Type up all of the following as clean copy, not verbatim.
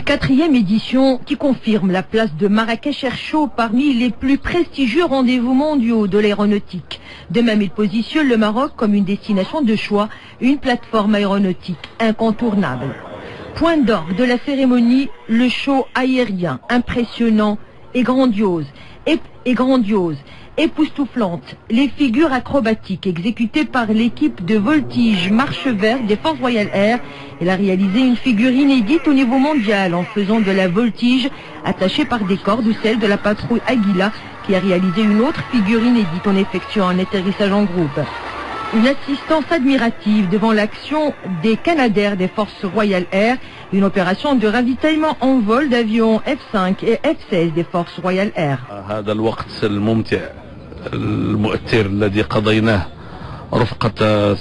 4e édition qui confirme la place de Marrakech Air Show parmi les plus prestigieux rendez-vous mondiaux de l'aéronautique. De même, il positionne le Maroc comme une destination de choix, une plateforme aéronautique incontournable. Point d'orgue de la cérémonie, le show aérien, impressionnant et grandiose, époustouflante. Les figures acrobatiques exécutées par l'équipe de voltige marche vert des Forces Royales Air. Elle a réalisé une figure inédite au niveau mondial en faisant de la voltige attachée par des cordes ou celle de la patrouille Aguila qui a réalisé une autre figure inédite en effectuant un atterrissage en groupe. Une assistance admirative devant l'action des Canadair des Forces Royales Air, une opération de ravitaillement en vol d'avions F-5 et F-16 des Forces Royales Air. المؤثر الذي قضيناه رفقة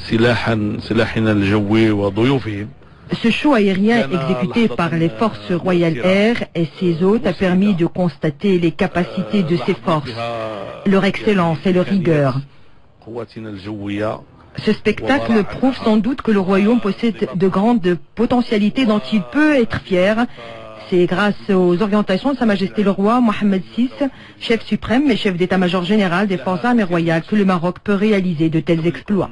سلاحنا الجوي وضيوفهم. Ce show aérien exécuté par les Forces Royales Air et ses hôtes a permis de constater les capacités de ces forces, leur excellence et leur rigueur. Ce spectacle prouve sans doute que le royaume possède de grandes potentialités dont il peut être fier. C'est grâce aux orientations de Sa Majesté le Roi Mohammed VI, chef suprême et chef d'état-major général des Forces armées royales, que le Maroc peut réaliser de tels exploits.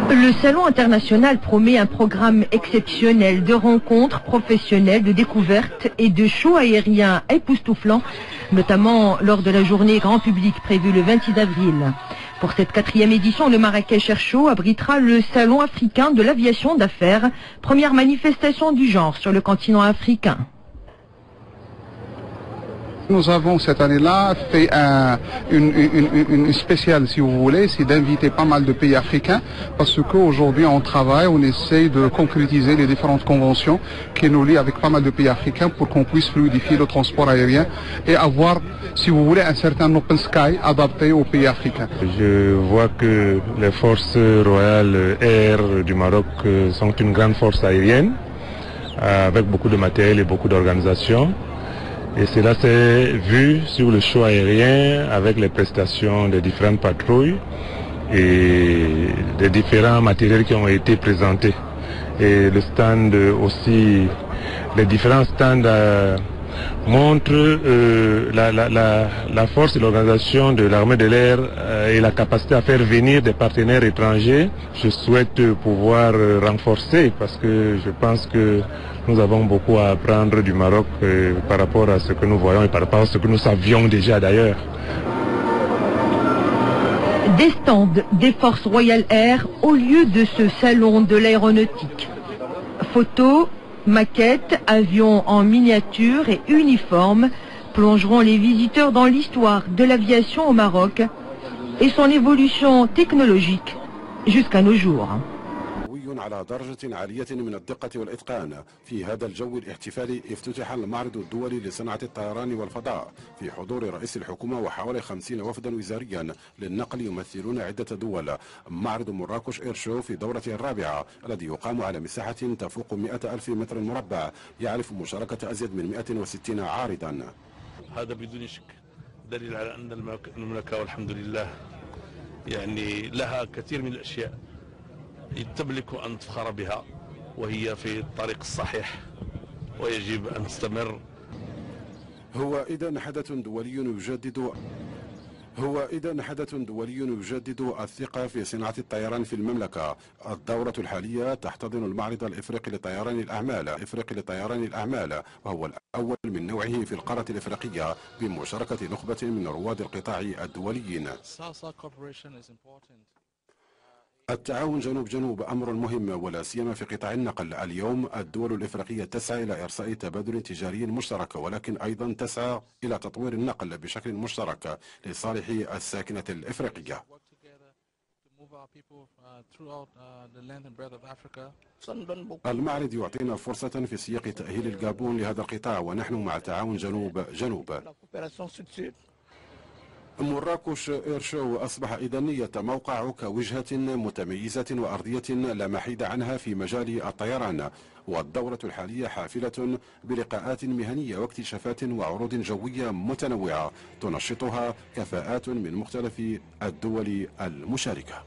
Le Salon international promet un programme exceptionnel de rencontres professionnelles, de découvertes et de shows aériens époustouflants, notamment lors de la journée grand public prévue le 26 avril. Pour cette 4e édition, le Marrakech Air Show abritera le Salon africain de l'aviation d'affaires, première manifestation du genre sur le continent africain. Nous avons cette année-là fait une spéciale, si vous voulez, c'est d'inviter pas mal de pays africains, parce qu'aujourd'hui on travaille, on essaye de concrétiser les différentes conventions qui nous lient avec pas mal de pays africains pour qu'on puisse fluidifier le transport aérien et avoir, si vous voulez, un certain open sky adapté aux pays africains. Je vois que les forces royales air du Maroc sont une grande force aérienne, avec beaucoup de matériel et beaucoup d'organisations. Et cela s'est vu sur le show aérien avec les prestations des différentes patrouilles et des différents matériels qui ont été présentés. Et le stand aussi, les différents stands montrent la force et l'organisation de l'armée de l'air et la capacité à faire venir des partenaires étrangers. Je souhaite pouvoir renforcer parce que je pense que nous avons beaucoup à apprendre du Maroc par rapport à ce que nous voyons et par rapport à ce que nous savions déjà d'ailleurs. Des stands des Forces Royales Air au lieu de ce salon de l'aéronautique. Photos, maquettes, avions en miniature et uniformes plongeront les visiteurs dans l'histoire de l'aviation au Maroc et son évolution technologique jusqu'à nos jours. على درجة عالية من الدقة والإتقان. في هذا الجو الاحتفالي افتتح المعرض الدولي لصناعة الطيران والفضاء في حضور رئيس الحكومة وحوالي 50 وفدا وزاريا للنقل يمثلون عدة دول. معرض مراكش اير شو في دورته الرابعة الذي يقام على مساحة تفوق 100,000 متر مربع يعرف مشاركة أزيد من 160 عارضا. هذا بدون شك دليل على أن المملكة والحمد لله يعني لها كثير من الأشياء تملك أن تفخر بها وهي في الطريق الصحيح ويجب أن تستمر. هو إذن حدث دولي يجدد الثقة في صناعة الطيران في المملكة. الدورة الحالية تحتضن المعرض الإفريقي لطيران الأعمال وهو الأول من نوعه في القارة الإفريقية بمشاركة نخبة من رواد القطاع الدوليين. التعاون جنوب أمر مهم ولا سيما في قطاع النقل. اليوم الدول الإفريقية تسعى إلى إرساء تبادل تجاري مشترك ولكن أيضا تسعى إلى تطوير النقل بشكل مشترك لصالح الساكنة الإفريقية. المعرض يعطينا فرصة في سياق تأهيل الجابون لهذا القطاع ونحن مع تعاون جنوب. مراكش اير شو أصبح إذن يتموقع كوجهة متميزة وأرضية لا محيد عنها في مجال الطيران. والدورة الحالية حافلة بلقاءات مهنية واكتشافات وعروض جوية متنوعة تنشطها كفاءات من مختلف الدول المشاركة.